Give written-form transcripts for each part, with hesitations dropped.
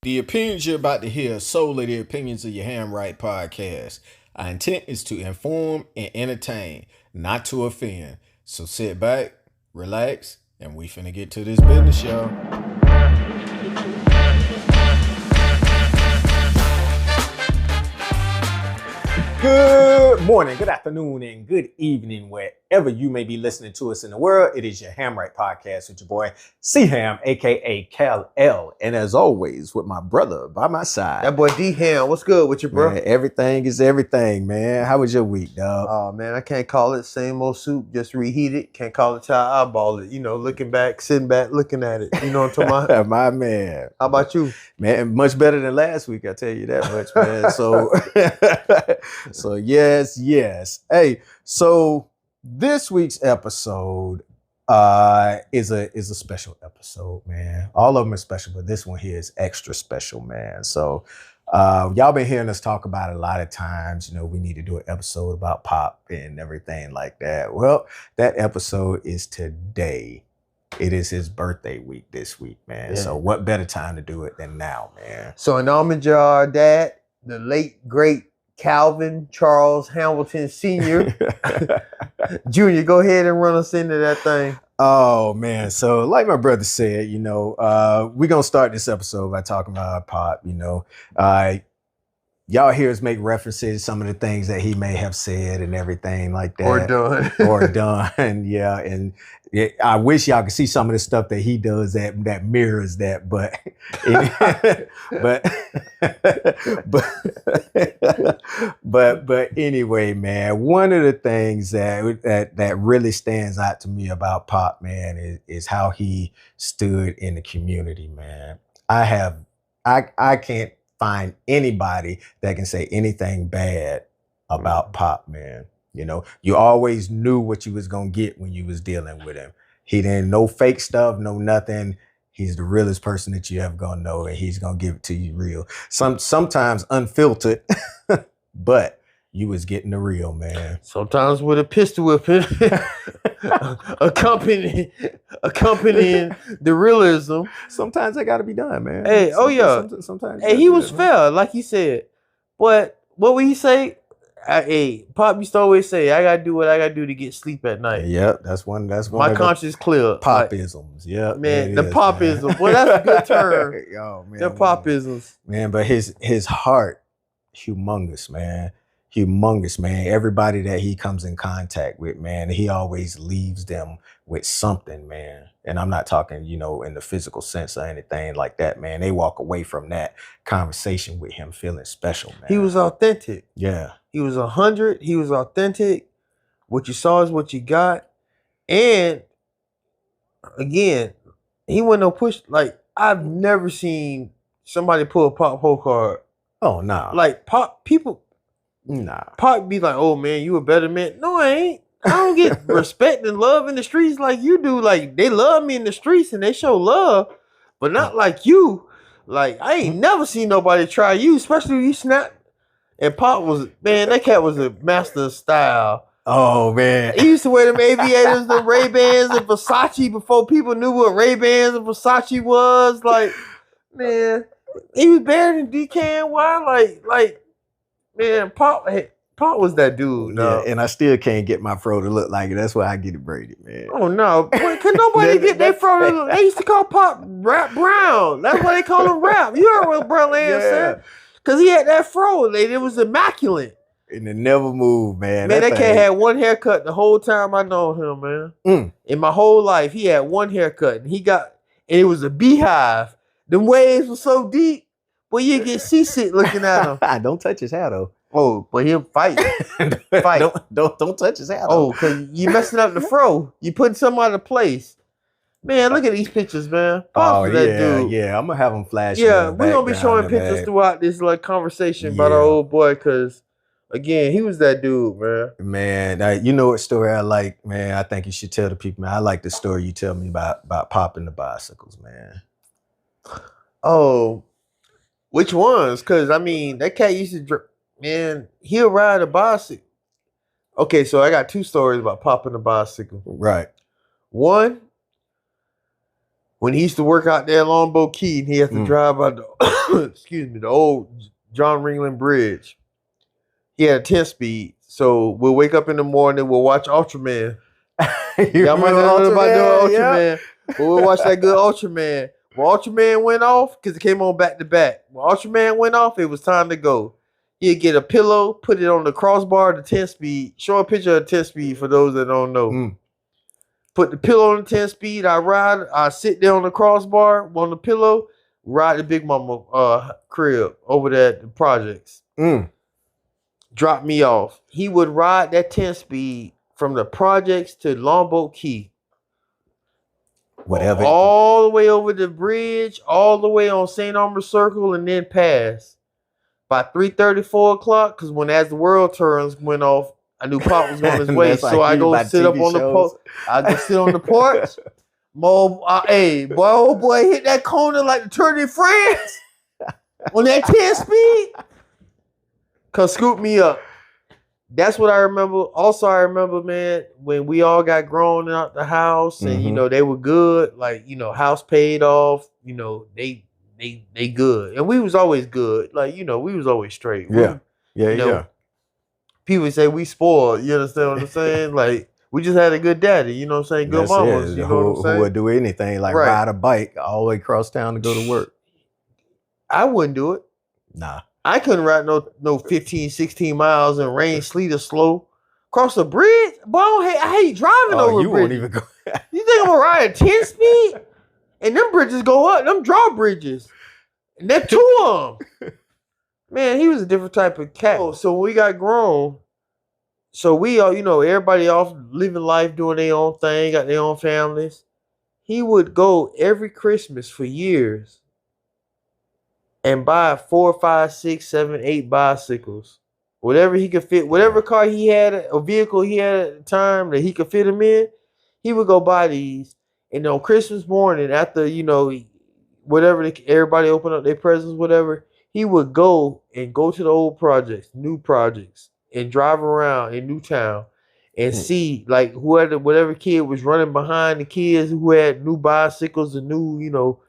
The opinions you're about to hear are solely the opinions of your Ham Right podcast. Our intent is to inform and entertain, not to offend. So sit back, relax, and we finna get to this business, y'all. Good morning, good afternoon, and good evening, wherever you may be listening to us in the world. It is your Ham Right podcast with your boy C-Ham, aka Cal L. And as always, with my brother by my side. That boy D-Ham, what's good with you, bro? Man, everything is everything, man. How was your week, dog? Oh, man, I can't call it same old soup, just reheated. Can't call it till I eyeball it. You know, looking back, sitting back, looking at it. You know what I'm talking about? My man. How about you? Man, much better than last week, I tell you that much, man. So yes. Hey, so this week's episode is a special episode, man. All of them are special, but this one here is extra special, man. So y'all been hearing us talk about it a lot of times. You know, we need to do an episode about Pop and everything like that. Well, that episode is today. It is his birthday week this week, man. Yeah. So what better time to do it than now, man? So in homage to our dad, the late, great Calvin Charles Hamilton Sr. Junior, go ahead and run us into that thing. Oh, man. So like my brother said, you know, we're going to start this episode by talking about Pop, you know. Y'all hear us make references to some of the things that he may have said and everything like that. Or done. Yeah. And I wish y'all could see some of the stuff that he does that mirrors that, but but anyway, man, one of the things that really stands out to me about Pop, man, is how he stood in the community, man. I can't find anybody that can say anything bad about Pop, man. You know, you always knew what you was gonna get when you was dealing with him. He didn't no fake stuff, no nothing. He's the realest person that you ever gonna know, and he's gonna give it to you real. Sometimes unfiltered, but you was getting the real, man. Sometimes with a pistol whipping, accompanying the realism. Sometimes that got to be done, man. Hey, sometimes. Hey, he was fair, like he said. But what would he say? Hey, Pop used to always say, "I gotta do what I gotta do to get sleep at night." Yep, that's one. My conscience clear. Popisms, yeah, man. The popisms. Well, that's a good term. Yo, man, the popisms, man. But his heart, humongous, man. Humongous, man. Everybody that he comes in contact with, man, he always leaves them with something, man. And I'm not talking, you know, in the physical sense or anything like that, man. They walk away from that conversation with him feeling special, man. He was authentic. Yeah. He was 100. He was authentic. What you saw is what you got. And again, he wasn't no push. Like, I've never seen somebody pull a Pop whole card. Oh, no. Nah. Like, Pop, people... Nah. Pop be like, "Oh man, you a better man." No, I ain't. I don't get respect and love in the streets like you do. Like, they love me in the streets and they show love, but not like you. Like, I ain't never seen nobody try you, especially when you snap. And Pop was, man, that cat was a master of style. Oh man. He used to wear them aviators, the Ray-Bans and Versace before people knew what Ray-Bans and Versace was. Like, man, he was better than DKNY. Like, man, Pop was that dude. No. Yeah, and I still can't get my fro to look like it. That's why I get it braided, man. Oh no, can nobody get their fro to look? They used to call Pop Rap Brown. That's why they call him Rap. You heard what Brown said? Because he had that fro. It was immaculate. And it never moved, man. Man, that cat had one haircut the whole time I know him, man. In my whole life, he had one haircut, and it was a beehive. Them waves were so deep. Well, you get seasick looking at him. Don't touch his hat, though. Oh, but he'll fight. Don't touch his hat. Oh, because you messing up the fro. You putting something out of place. Man, look at these pictures, man. Pop that dude. Yeah. I'm gonna have him flash. Yeah, we're gonna be showing pictures throughout this conversation about our old boy, because again, he was that dude, man. Man, you know what story I like, man? I think you should tell the people, man. I like the story you tell me about Pop and the bicycles, man. Oh. Which ones? Because, I mean, that cat used to, man, he'll ride a bicycle. Okay, so I got two stories about popping a bicycle. Right. One, when he used to work out there at Longboat Key, and he had to drive by the excuse me, the old John Ringling Bridge. He had a 10-speed. So we'll wake up in the morning, we'll watch Ultraman. Y'all might not know about doing Ultraman, but we'll watch that good Ultraman. When Ultraman went off, because it came on back to back. When Ultraman went off, it was time to go. He'd get a pillow, put it on the crossbar, the 10-speed. Show a picture of the 10-speed for those that don't know. Put the pillow on the 10-speed. I sit there on the crossbar, on the pillow, ride the Big Mama crib over there at the projects. Drop me off. He would ride that 10-speed from the projects to Longboat Key. Whatever. All the way over the bridge, all the way on St. Armor Circle, and then pass. By 3:30, 4 o'clock, because when As the World Turns went off, I knew Pop was on his way. So I go sit up on the porch. I go sit on the porch. Hey, boy, oh boy, hit that corner like the Tour de France on that 10-speed. Come scoop me up. That's what I remember. Also, I remember, man, when we all got grown out the house and, you know, they were good. Like, you know, house paid off. You know, they good. And we was always good. Like, you know, we was always straight. Yeah. People say we spoiled. You understand what I'm saying? Like, we just had a good daddy. You know what I'm saying? Good mamas. You know what I'm saying? Who would do anything like ride a bike all the way across town to go to work. I wouldn't do it. Nah. I couldn't ride no 15, 16 miles in rain, sleet, or slow. Cross a bridge? Boy, I hate driving over you bridges. Won't even go. You think I'm gonna ride at 10-speed? And them bridges go up, them drawbridges. And they're two of them. Man, he was a different type of cat. So when we got grown, so we all, you know, everybody off living life, doing their own thing, got their own families. He would go every Christmas for years and buy 4, 5, 6, 7, 8 bicycles. Whatever he could fit, whatever car he had, a vehicle he had at the time that he could fit him in, he would go buy these. And on Christmas morning, after, you know, whatever, everybody opened up their presents, whatever, he would go to the old projects, new projects, and drive around in Newtown and see, like, whatever kid was running behind the kids who had new bicycles and new, you know,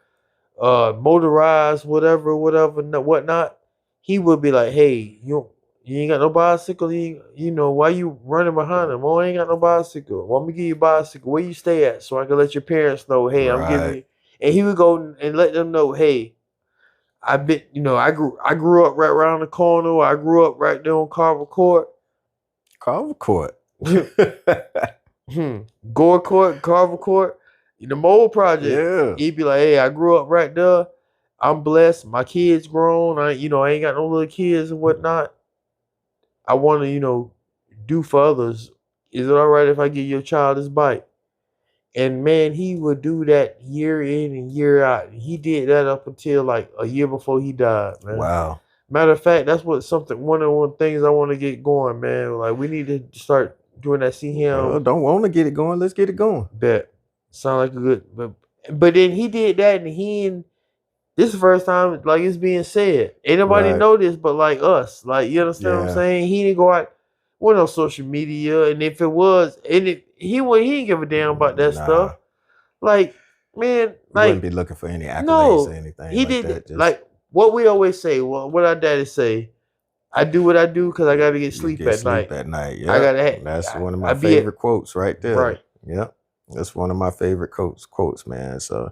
motorized, whatnot. He would be like, hey, you ain't got no bicycle? You know, why you running behind him? Oh, I ain't got no bicycle. Well, let me give you a bicycle. Where you stay at? So I can let your parents know, hey, I'm giving you. And he would go and let them know, hey, I grew up right around the corner. I grew up right there on Carver Court. Carver Court. Gore Court, Carver Court. The Mole Project. Yeah. He'd be like, hey, I grew up right there. I'm blessed. My kids grown. I ain't got no little kids and whatnot. I want to, you know, do for others. Is it all right if I give your child this bike? And man, he would do that year in and year out. He did that up until like a year before he died, man. Wow. Matter of fact, that's one of the things I want to get going, man. Like, we need to start doing that. See him. Well, don't want to get it going. Let's get it going. Bet. Sound like a good, but then he did that, and this is the first time like it's being said. Ain't nobody know this, but like us, like, you understand what I'm saying? He didn't go out, wasn't on social media, and if it was, he didn't give a damn about that stuff. Like, man, like, wouldn't be looking for any accolades or anything. He did that, like what we always say. Well, what our daddy say. I do what I do because I gotta get sleep at night. Yeah, that's one of my favorite quotes right there. Right. Yep. That's one of my favorite quotes, man. So,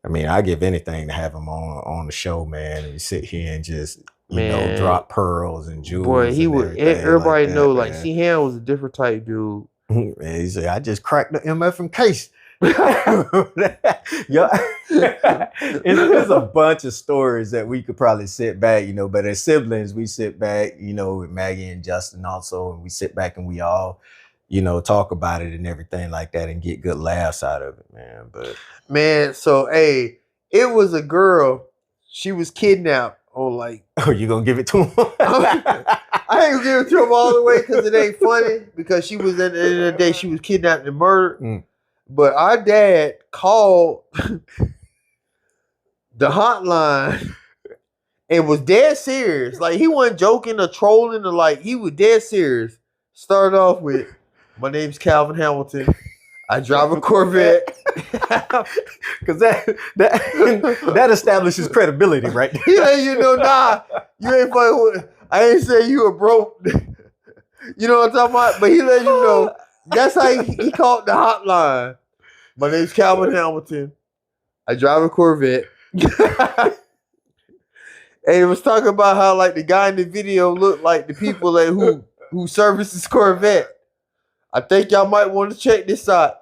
I mean, I give anything to have him on the show, man, and sit here and just, you know, drop pearls and jewels. Boy, he would. Everybody know, like, C-Ham was a different type dude. Man, he said, I just cracked the MF case. Yeah, it's a bunch of stories that we could probably sit back, you know, but as siblings, we sit back, you know, with Maggie and Justin also, and we sit back and we all, you know, talk about it and everything like that and get good laughs out of it, man. But man, so hey, it was a girl. She was kidnapped. Oh, like, oh, you gonna give it to him? I ain't gonna give it to him all the way because it ain't funny. Because she was at the end of the day, she was kidnapped and murdered. But our dad called the hotline and was dead serious. Like, he wasn't joking or trolling or like, he was dead serious. Started off with, my name's Calvin Hamilton. I drive a Corvette. Because that establishes credibility, right? He let you know, nah, you ain't fucking with. I ain't say you were broke. You know what I'm talking about? But he let you know. That's how he called the hotline. My name's Calvin Hamilton. I drive a Corvette. And it was talking about how like the guy in the video looked like the people like who services Corvette. I think y'all might want to check this out.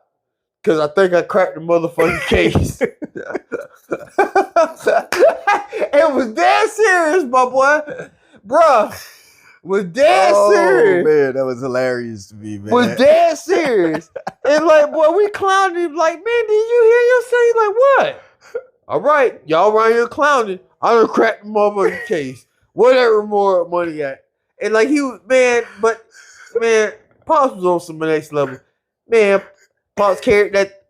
Cause I think I cracked the motherfucking case. It was dead serious, my boy. Bruh. Was dead serious. Man, that was hilarious to me, man. Was dead serious. And like, boy, we clowned him like, man, did you hear yourself? He's like, what? All right, y'all around here clowning. I done cracked the motherfucking case. Whatever more money at. And like he was, man, Pops was on some next level. Man, Pops carried that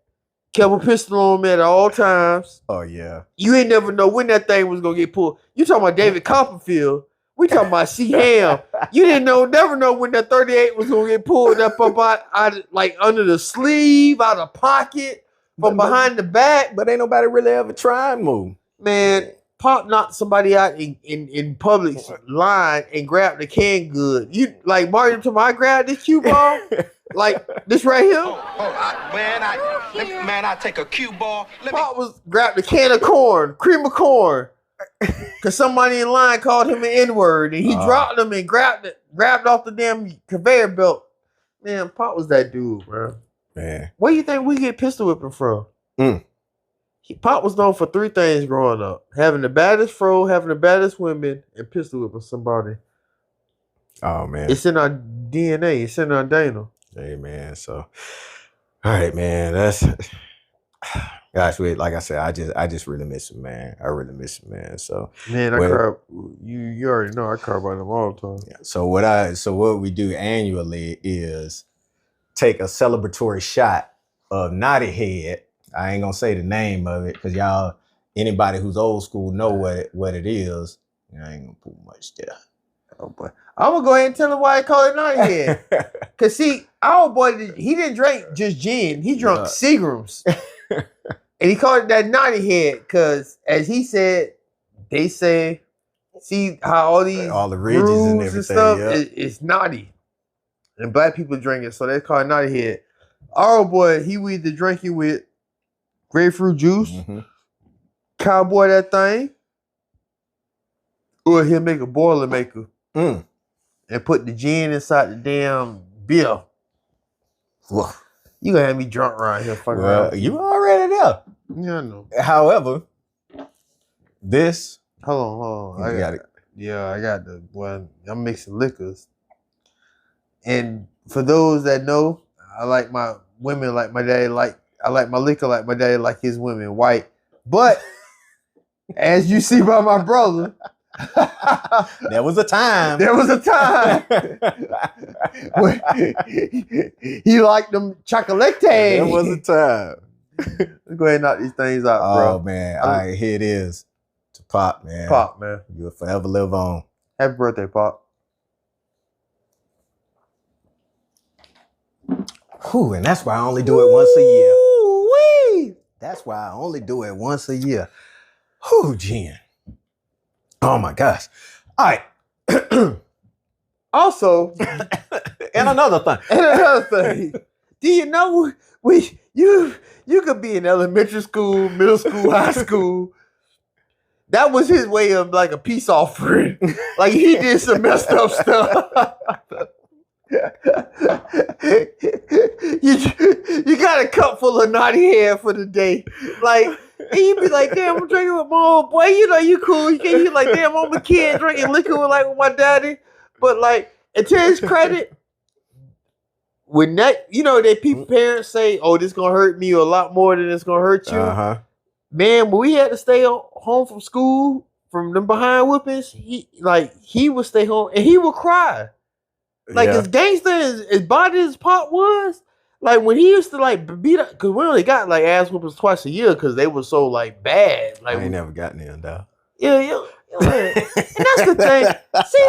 kept a pistol on him at all times. Oh, yeah. You ain't never know when that thing was gonna get pulled. You talking about David Copperfield. We talking about C-Ham. You never know when that 38 was gonna get pulled up out like under the sleeve, out of pocket, from behind the back. But ain't nobody really ever tried move. Man, Pop knocked somebody out in public line and grabbed the canned good. You like Mario told me I grabbed this cue ball, like this right here. I take a cue ball. Pop was grabbed the can of corn, cream of corn, because somebody in line called him an N-word, and he dropped them and grabbed off the damn conveyor belt. Man, Pop was that dude, bro. Man, Where you think we get pistol whipping from? Pop was known for three things growing up: having the baddest fro, having the baddest women, and pistol whipping somebody. Oh man, it's in our DNA. It's in our Dana. Hey man, so all right, man. That's gosh, like I said, I just really miss him, man. I really miss him, man. So man, I cry. You already know I cry about him all the time. Yeah, so what we do annually is take a celebratory shot of Naughty Head. I ain't gonna say the name of it because y'all, anybody who's old school know what it is. I ain't gonna put much there. Oh boy, I'm gonna go ahead and tell him why I call it Naughty Head. Cause see, our boy, he didn't drink just gin. He drank Seagrams, and he called it that Naughty Head. Cause as he said, they say, see how all the ridges and everything stuff it's naughty, and black people drink it, so they call it Naughty Head. Our boy, he would either drink it with grapefruit juice, cowboy that thing, or he'll make a Boilermaker and put the gin inside the damn beer. You gonna have me drunk around here fucking around. You already there. Yeah, I know. However, this... Hold on. I got it. Yeah, I got the one. I'm mixing liquors. And for those that know, I like my women like my daddy like. I like my liquor like my daddy like his women white. But as you see by my brother, there was a time. There was a time when he liked them chocolate. There was a time. Let's go ahead and knock these things out, bro. Oh man. All right, here it is. To Pop, man. Pop, man. You'll forever live on. Happy birthday, Pop. Whew, and that's why I only do it once a year. Woo-wee. That's why I only do it once a year. Whew, Jen. Oh my gosh. All right. Also, and another thing. Do you know you could be in elementary school, middle school, high school. That was his way of like a peace offering. Like he did some messed up stuff. you got a cup full of Naughty Head for the day. Like, and you be like, damn, I'm drinking with my old boy. You know, you cool. You like, damn, I'm a kid drinking liquor with my daddy. But like, and to his credit, when that, that people parents say, oh, this gonna hurt me a lot more than it's gonna hurt you. Man, when we had to stay home from school from them behind whoopings, he would stay home and he would cry. Like as gangster as body as Pop was, like when he used to like beat up, because we only got like ass whoopings twice a year because they were so like bad. Like I ain't never gotten in though. Yeah. And that's the thing. See,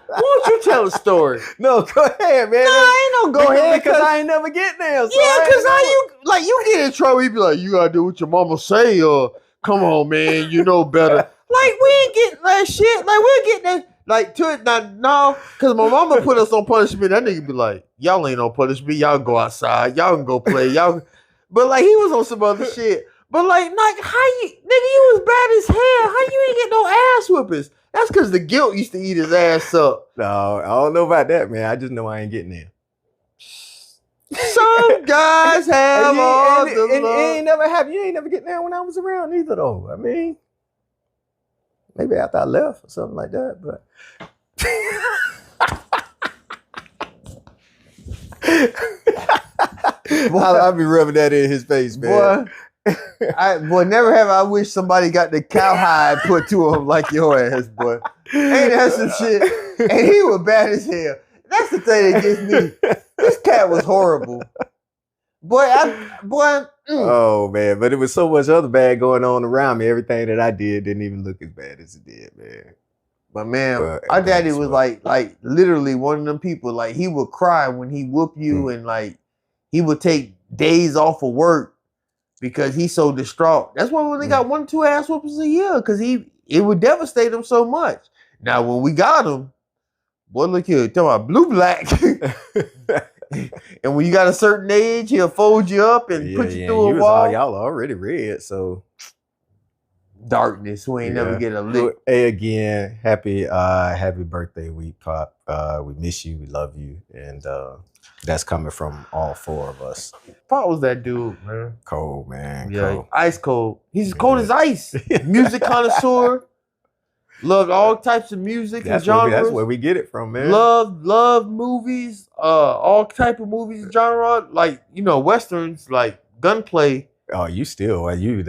why don't you tell a story? No, go ahead, man. Nah, I ain't no go ahead because I ain't never get there. So yeah, because how you like you get in trouble, you be like, you gotta do what your mama say, or come on, man, you know better. Like we ain't getting that shit. Like we're getting that like to it no, because my mama put us on punishment. That nigga be like, y'all ain't on punishment. Y'all go outside. Y'all can go play. Y'all, but like he was on some other shit. But like how you, nigga, you was bad as hell. How you ain't get no ass whoopings? That's because the guilt used to eat his ass up. No, I don't know about that, man. I just know I ain't getting there. Some guys have all the love. You ain't never getting there when I was around either, though. I mean, maybe after I left or something like that, but. I'll be rubbing that in his face, man. Boy, never have I wish somebody got the cowhide put to him like your ass, boy. Ain't that some shit? And he was bad as hell. That's the thing that gets me. This cat was horrible. Oh man, but it was so much other bad going on around me. Everything that I did didn't even look as bad as it did, man. But man, our daddy was like literally one of them people. Like he would cry when he whooped you, and like he would take days off of work because he's so distraught. That's why when they got 1 or 2 ass whoopings a year, because it would devastate him so much. Now when we got him, boy, look here, talking about blue black. And when you got a certain age, he'll fold you up and put you through a wall. Y'all already red, so darkness. We ain't never get a lick. Hey, again, happy birthday week, Pop. We miss you, we love you, and that's coming from all 4 of us. Pop was that dude, man. Cold, man. Yeah, cold. Ice cold. He's as cold as ice. Music connoisseur. Loved all types of music and genres. That's where we get it from, man. Love movies, all type of movies, genre, like westerns, like gunplay. Oh, that's where you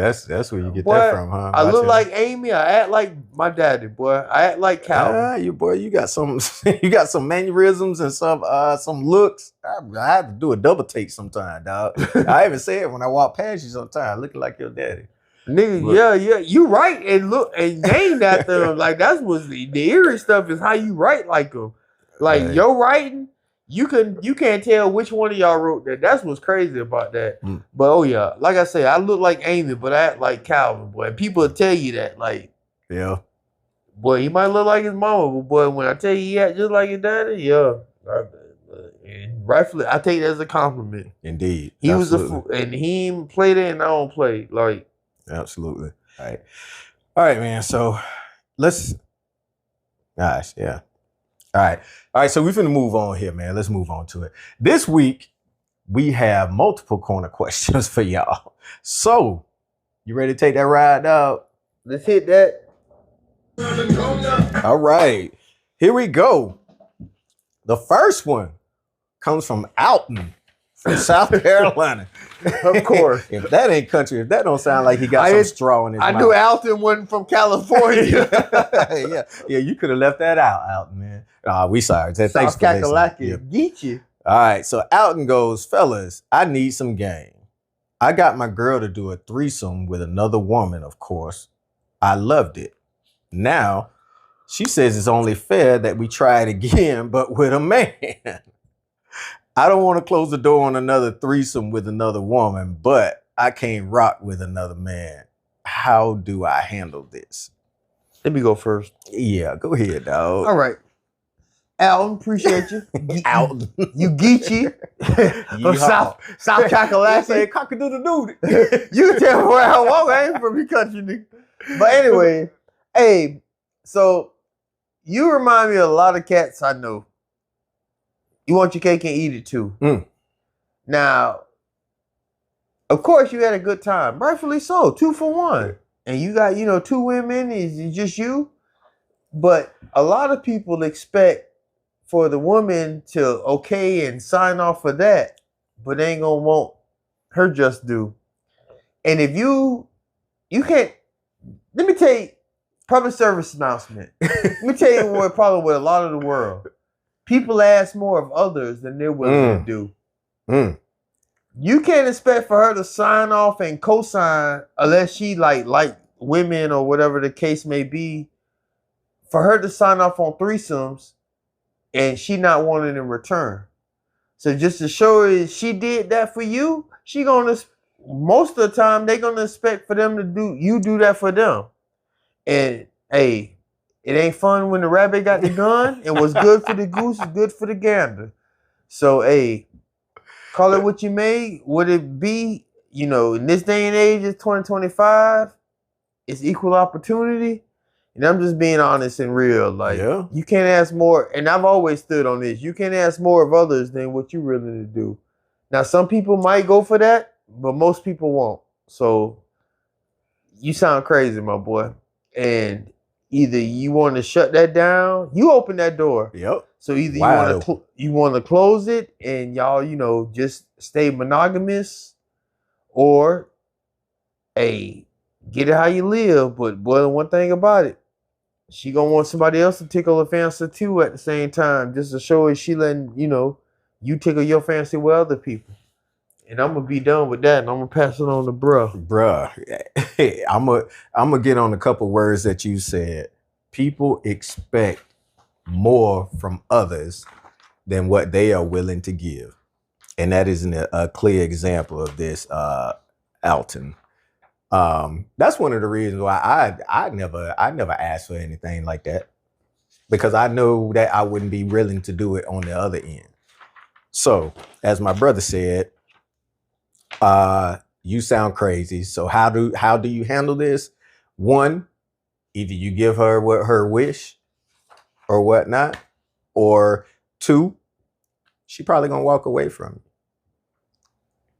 get that from, huh? I look like Amy. I act like my daddy, boy. I act like Calvin. You got some mannerisms and some looks. I have to do a double take sometime, dog. I even say it when I walk past you sometimes, looking like your daddy. Nigga, yeah, you right and look and named after him. Like that's what's the eerie stuff is how you write like him. Like your writing, you can't tell which one of y'all wrote that. That's what's crazy about that. But oh yeah, like I say, I look like Amy, but I act like Calvin, boy. And people will tell you that, like, yeah, boy, he might look like his mama, but boy, when I tell you he act just like his daddy, yeah. Rightfully, I take that as a compliment. Indeed, he was and he played it, and I don't play like. Absolutely. All right, man. So let's. Gosh, yeah. All right. So we're finna move on here, man. Let's move on to it. This week we have multiple corner questions for y'all. So you ready to take that ride, dog? Let's hit that. All right. Here we go. The first one comes from Alton from South Carolina. Of course. If that ain't country, if that don't sound like he got some straw in his mouth. I knew Alton wasn't from California. yeah, you could have left that out, Alton, man. We sorry. Thanks South Kakalaki. Get you. All right, so Alton goes, fellas, I need some game. I got my girl to do a threesome with another woman, of course. I loved it. Now, she says it's only fair that we try it again, but with a man. I don't want to close the door on another threesome with another woman, but I can't rock with another man. How do I handle this? Let me go first. Yeah, go ahead, dog. All right. Alton, appreciate you. Alton. You Geechee. From South Kakalaki. Say cock-a-doodle-doo. You can tell where I walk. I ain't from your country, nigga. But anyway, hey, so you remind me of a lot of cats I know. You want your cake and eat it too. Now, of course, you had a good time. Rightfully so. 2 for 1. And you got, 2 women. It's just you. But a lot of people expect for the woman to okay and sign off for that. But they ain't going to want her just due. And if you can't, let me tell you, public service announcement. Let me tell you what problem with a lot of the world. People ask more of others than they're willing to do. You can't expect for her to sign off and co-sign unless she like women or whatever the case may be for her to sign off on threesomes and she not wanting in return. So just to show her she did that for you, she gonna most of the time they gonna expect for them to do that for them. And hey, it ain't fun when the rabbit got the gun. And what's good for the goose is good for the gander. So hey, call it what you may. Would it be, in this day and age, it's 2025, it's equal opportunity. And I'm just being honest and real. Like, you can't ask more. And I've always stood on this. You can't ask more of others than what you're willing to do. Now, some people might go for that, but most people won't. So you sound crazy, my boy. And either you want to shut that down, you open that door. Yep. So either you want to close it and y'all, just stay monogamous, or hey, get it how you live. But boy, one thing about it, she gonna want somebody else to tickle her fancy too at the same time, just to show her she letting you tickle your fancy with other people. And I'm gonna be done with that, and I'm gonna pass it on to bruh. Hey, I'm gonna get on a couple words that you said. People expect more from others than what they are willing to give, and that is a clear example of this, Alton. That's one of the reasons why I never asked for anything like that, because I know that I wouldn't be willing to do it on the other end. So, as my brother said, you sound crazy. So how do you handle this? One, either you give her what her wish or whatnot, or two, she probably gonna walk away from you.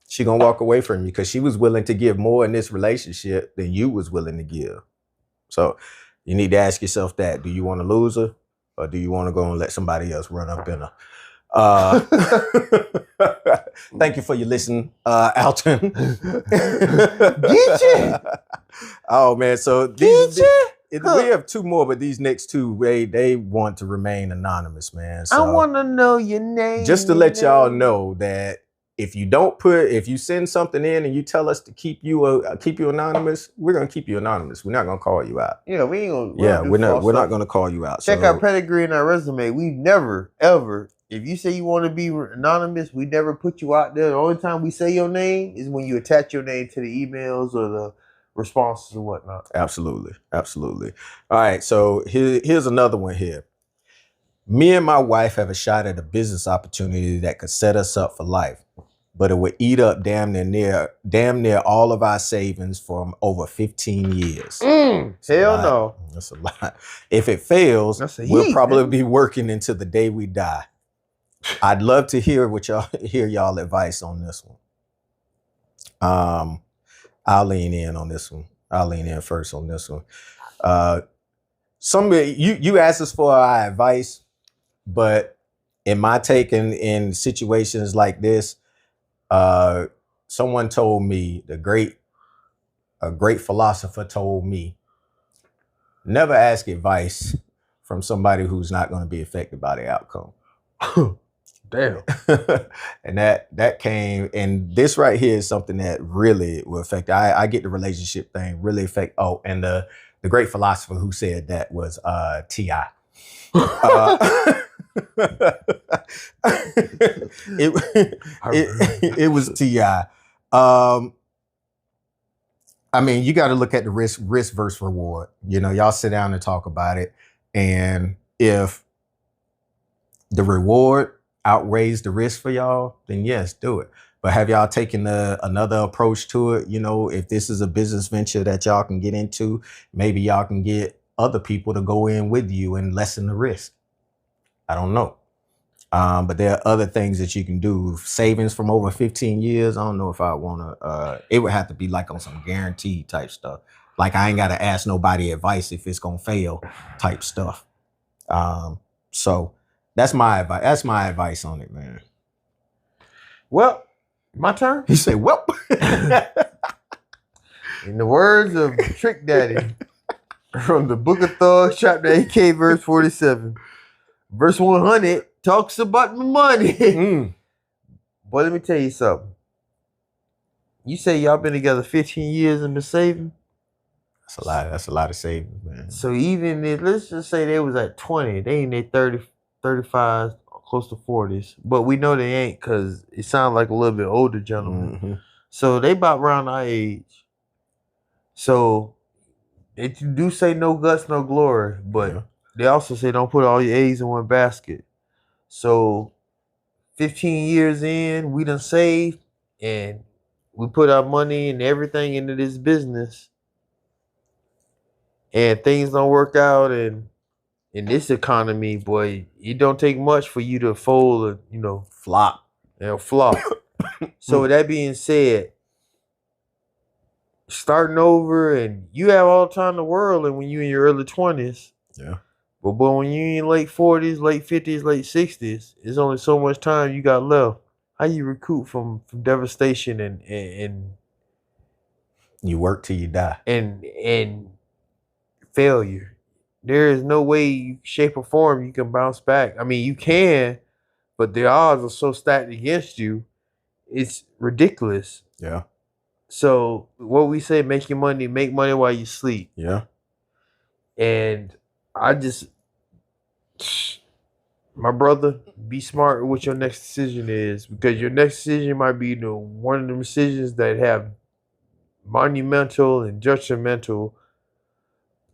She gonna walk away from you because she was willing to give more in this relationship than you was willing to give. So you need to ask yourself that. Do you want to lose her, or do you want to go and let somebody else run up in her? Thank you for your listen, Alton. Get you. Oh man, so we have two more, but these next two, they want to remain anonymous, man. So I want to know your name. Just to let y'all know that if you send something in and you tell us to keep you anonymous, we're gonna keep you anonymous. We're not gonna call you out. Yeah, we ain't gonna. We're not gonna call you out. Check our pedigree and our resume. We've never ever. If you say you want to be anonymous, we never put you out there. The only time we say your name is when you attach your name to the emails or the responses and whatnot. Absolutely. All right, so here's another one here. Me and my wife have a shot at a business opportunity that could set us up for life, but it would eat up damn near all of our savings for over 15 years. Hell no. That's a lot. If it fails, we'll probably be working until the day we die. I'd love to hear y'all advice on this one. I'll lean in on this one. I'll lean in first on this one. Somebody, you asked us for our advice, but in my take in situations like this, someone told me, a great philosopher told me, never ask advice from somebody who's not going to be affected by the outcome. Damn. And that came, and this right here is something that really will affect. I get the relationship thing really affect. Oh, and the great philosopher who said that was T.I. It was T.I. I mean, you got to look at the risk versus reward. Y'all sit down and talk about it, and if the reward outweighs the risk for y'all, then yes, do it. But have y'all taken another approach to it? If this is a business venture that y'all can get into, maybe y'all can get other people to go in with you and lessen the risk. I don't know. But there are other things that you can do. Savings from over 15 years. I don't know if I want to, it would have to be like on some guaranteed type stuff. Like I ain't got to ask nobody advice if it's going to fail type stuff. So that's my advice. That's my advice on it, man. Well, my turn? He said, well. In the words of Trick Daddy from the Book of Thugs, chapter 8K, verse 47. Verse 100 talks about money. But let me tell you something. You say y'all been together 15 years and been saving? That's a lot of savings, man. So even if, let's just say they was at 20, they in their 30, 35, close to 40s. But we know they ain't because it sounds like a little bit older gentleman. Mm-hmm. So they about around our age. So they do say no guts, no glory, but Yeah. they also say don't put all your eggs in one basket. So 15 years in, we done saved and we put our money and everything into this business, and things don't work out. And in this economy, boy, it don't take much for you to fold, Flop. flop. So with that being said, starting over, and you have all the time in the world, and when you in your early 20s. Yeah. But boy, when you in late 40s, late 50s, late 60s, there's only so much time you got left. How you recoup from devastation and You work till you die. and failure? There is no way, shape, or form you can bounce back. I mean, you can, but the odds are so stacked against you, it's ridiculous. Yeah. So what we say, make money while you sleep. Yeah. And I just, my brother, be smart with what your next decision is, because your next decision might be one of the decisions that have monumental and judgmental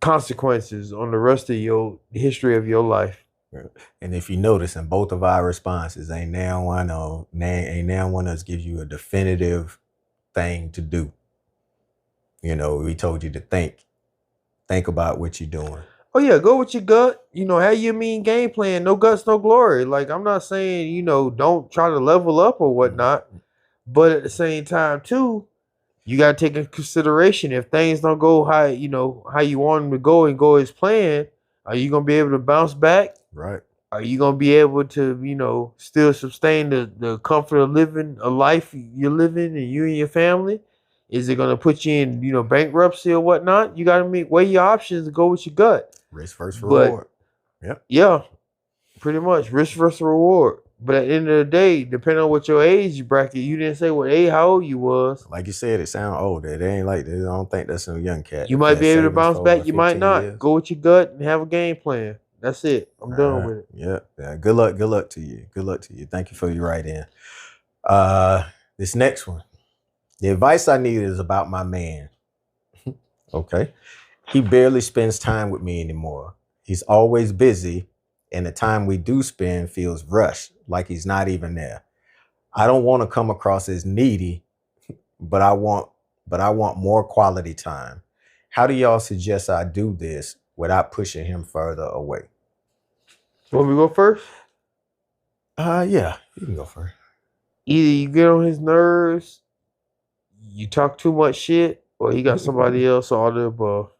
consequences on the rest of your history of your life. And if you notice, in both of our responses, ain't now one of us gives you a definitive thing to do. We told you to think about what you're doing. Oh yeah, go with your gut. Have your mean game plan. No guts, no glory. Like, I'm not saying, don't try to level up or whatnot. But at the same time too, you gotta take into consideration, if things don't go how you want them to go and go as planned, are you gonna be able to bounce back? Right. Are you gonna be able to, still sustain the comfort of living a life you're living, and you and your family? Is it gonna put you in, bankruptcy or whatnot? You gotta weigh your options and go with your gut. Risk versus reward. Yep. Yeah, pretty much risk versus reward. But at the end of the day, depending on what your age bracket, you didn't say how old you was. Like you said, it sound old. It ain't like this. I don't think that's some young cat. You might be able to bounce back. You might not. Years. Go with your gut and have a game plan. That's it. I'm done with it. Yeah. Good luck. Good luck to you. Good luck to you. Thank you for your write in. This next one. The advice I need is about my man. Okay. He barely spends time with me anymore. He's always busy, and the time we do spend feels rushed, like he's not even there. I don't want to come across as needy, but I want more quality time. How do y'all suggest I do this without pushing him further away? Want me to go first? Yeah, you can go first. Either you get on his nerves, you talk too much shit, or he got somebody else, or all the above.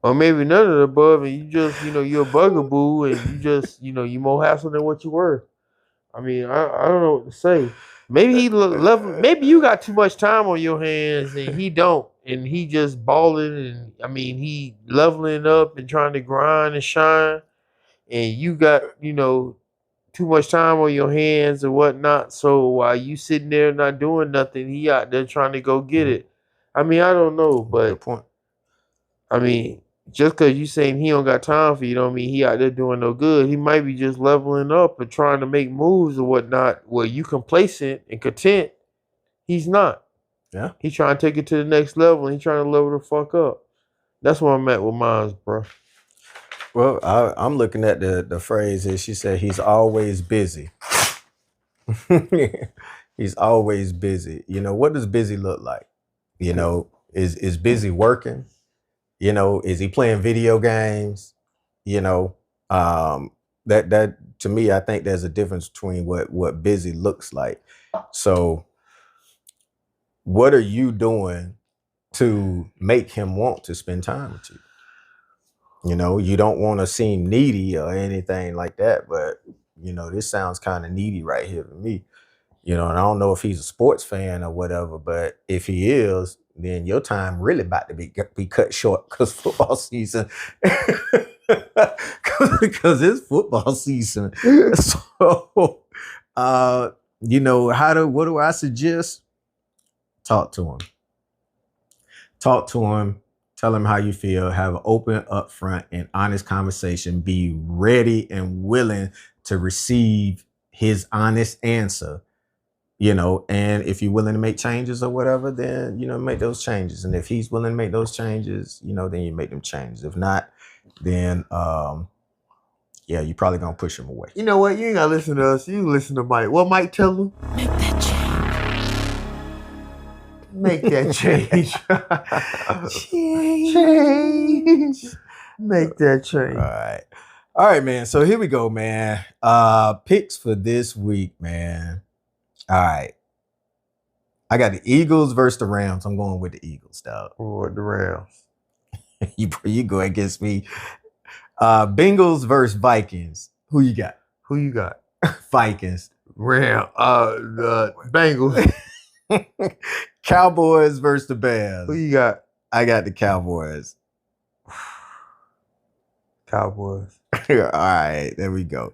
Or maybe none of the above, and you just, you're a bugaboo, and you just, you more hassle than what you worth. I mean, I don't know what to say. Maybe maybe you got too much time on your hands, and he don't, and he just balling, and I mean, he leveling up and trying to grind and shine, and you got, too much time on your hands and whatnot. So while you sitting there not doing nothing, he out there trying to go get it. I mean, I don't know, but good point. I mean, just because you saying he don't got time for you, don't mean he out there doing no good. He might be just leveling up and trying to make moves or whatnot. Where you complacent and content, he's not. Yeah, he's trying to take it to the next level, and he's trying to level the fuck up. That's where I'm at with mine, bro. Well, I'm looking at the phrase is she said he's always busy. He's always busy. What does busy look like? Is busy working? Is he playing video games? That to me, I think there's a difference between what busy looks like. So what are you doing to make him want to spend time with you? You don't want to seem needy or anything like that, but this sounds kind of needy right here for me. And I don't know if he's a sports fan or whatever, but if he is, then your time really about to be cut short because football season, because it's football season. So, what do I suggest? Talk to him. Talk to him. Tell him how you feel. Have an open, upfront, and honest conversation. Be ready and willing to receive his honest answer. And if you're willing to make changes or whatever, then, make those changes. And if he's willing to make those changes, then you make them changes. If not, then, yeah, you're probably going to push him away. You know what? You ain't got to listen to us. You listen to Mike. What Mike tell him? Make that change. Make that change. Change. Make that change. All right, man. So here we go, man. Picks for this week, man. All right. I got the Eagles versus the Rams. I'm going with the Eagles, dog. Or the Rams. You go against me. Bengals versus Vikings. Who you got? Who you got? Vikings. The Bengals. Cowboys versus the Bears. Who you got? I got the Cowboys. Cowboys. All right, there we go.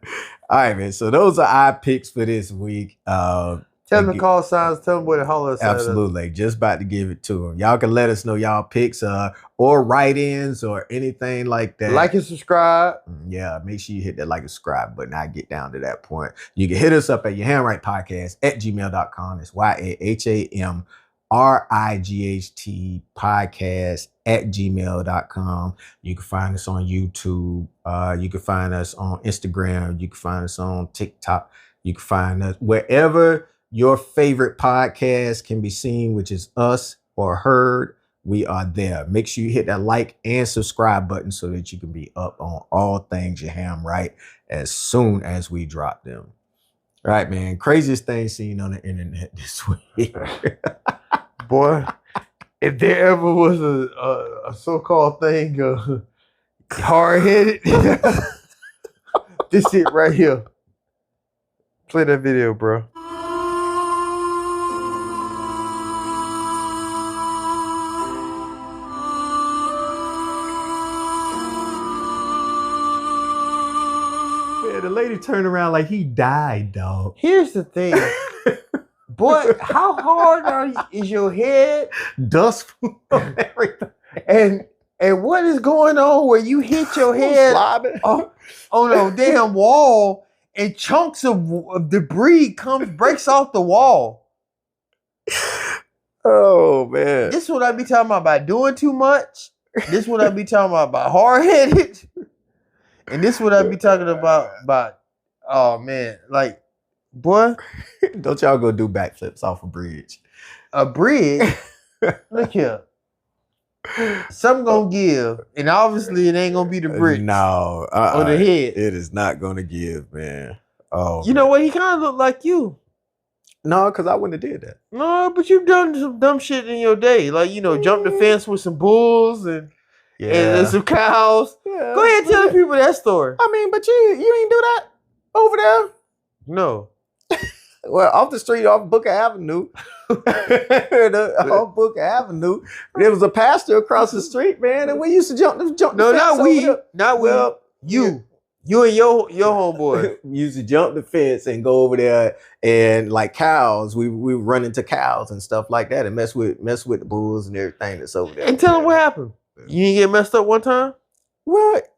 All right, man. So those are our picks for this week. Tell them the call signs. Tell them where to holler us. Absolutely. Just about to give it to them. Y'all can let us know y'all picks or write-ins or anything like that. Like and subscribe. Yeah, make sure you hit that like and subscribe button. I get down to that point. You can hit us up at yourhandwrightpodcast@gmail.com. It's YAHAMRIGHT podcast@gmail.com. You can find us on YouTube. You can find us on Instagram. You can find us on TikTok. You can find us wherever your favorite podcast can be seen, which is us or heard. We are there. Make sure you hit that like and subscribe button so that you can be up on all things Your Ham Right as soon as we drop them. All right, man. Craziest thing seen on the internet this week. Boy, if there ever was a so-called thing hard-headed, this it right here. Play that video, bro. Man, the lady turned around like he died, dog. Here's the thing. Boy, how hard is your head? Dust from everything. And what is going on where you hit your head on a damn wall and chunks of debris breaks off the wall? Oh, man. This is what I be talking about doing too much. This is what I be talking about hard-headed. And this is what I be talking about, oh, man, like, boy. Don't y'all go do backflips off a bridge. A bridge? Look here. Something gonna give, and obviously it ain't gonna be the bridge. No. Or the head. It is not gonna give, man. Oh, you know what? He kind of look like you. No, because I wouldn't have did that. No, but you've done some dumb shit in your day. Like, jump the fence with some bulls and some cows. Yeah, go ahead and tell the people that story. I mean, but you ain't do that over there? No. Well, off the street, off Booker Avenue. Off Booker Avenue. There was a pastor across the street, man, and we used to jump no, the fence. Not we. Not well, you. You and your homeboy. We used to jump the fence and go over there, and like cows, we run into cows and stuff like that and mess with the bulls and everything that's over there. And tell them what happened. You didn't get messed up one time? What?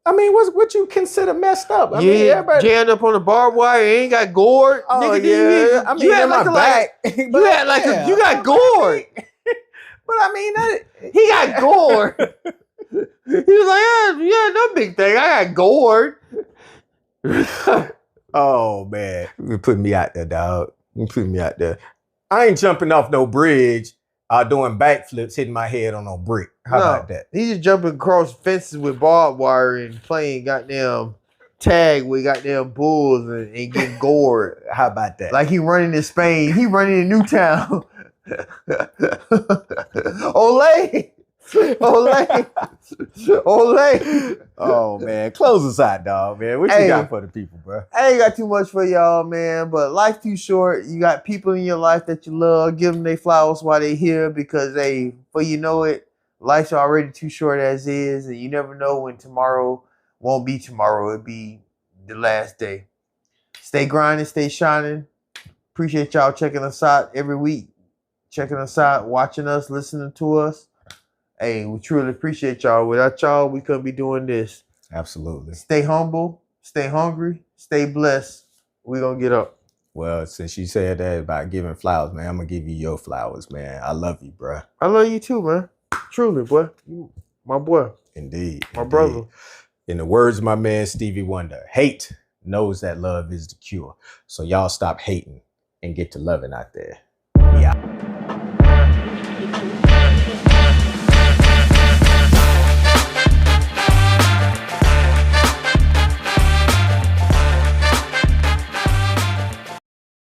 I mean, what you consider messed up? I mean, everybody jammed up on the barbed wire, ain't got gored. Oh, nigga, yeah. I mean, you had in like my back. You had like you got gored. But I mean, he got gored. He was like, yeah, no big thing. I got gored. Oh, man. You're putting me out there, dog. You're putting me out there. I ain't jumping off no bridge doing backflips, hitting my head on no brick. How about that? He's just jumping across fences with barbed wire and playing goddamn tag with goddamn bulls and getting gored. How about that? Like he running in Spain. He running in Newtown. Olay. Oh, man. Close us out, dog, man. What you got for the people, bro? I ain't got too much for y'all, man, but life too short. You got people in your life that you love. Give them their flowers while they're here because before you know it, life's already too short as is, and you never know when tomorrow won't be tomorrow. It'll be the last day. Stay grinding, stay shining. Appreciate y'all checking us out every week. checking us out, watching us, listening to us. Hey, we truly appreciate y'all. Without y'all, we couldn't be doing this. Absolutely. Stay humble, stay hungry, stay blessed. We're going to get up. Well, since you said that about giving flowers, man, I'm going to give you your flowers, man. I love you, bro. I love you too, man. Truly, boy. You, my boy. Indeed. My brother. In the words of my man, Stevie Wonder, hate knows that love is the cure. So y'all stop hating and get to loving out there.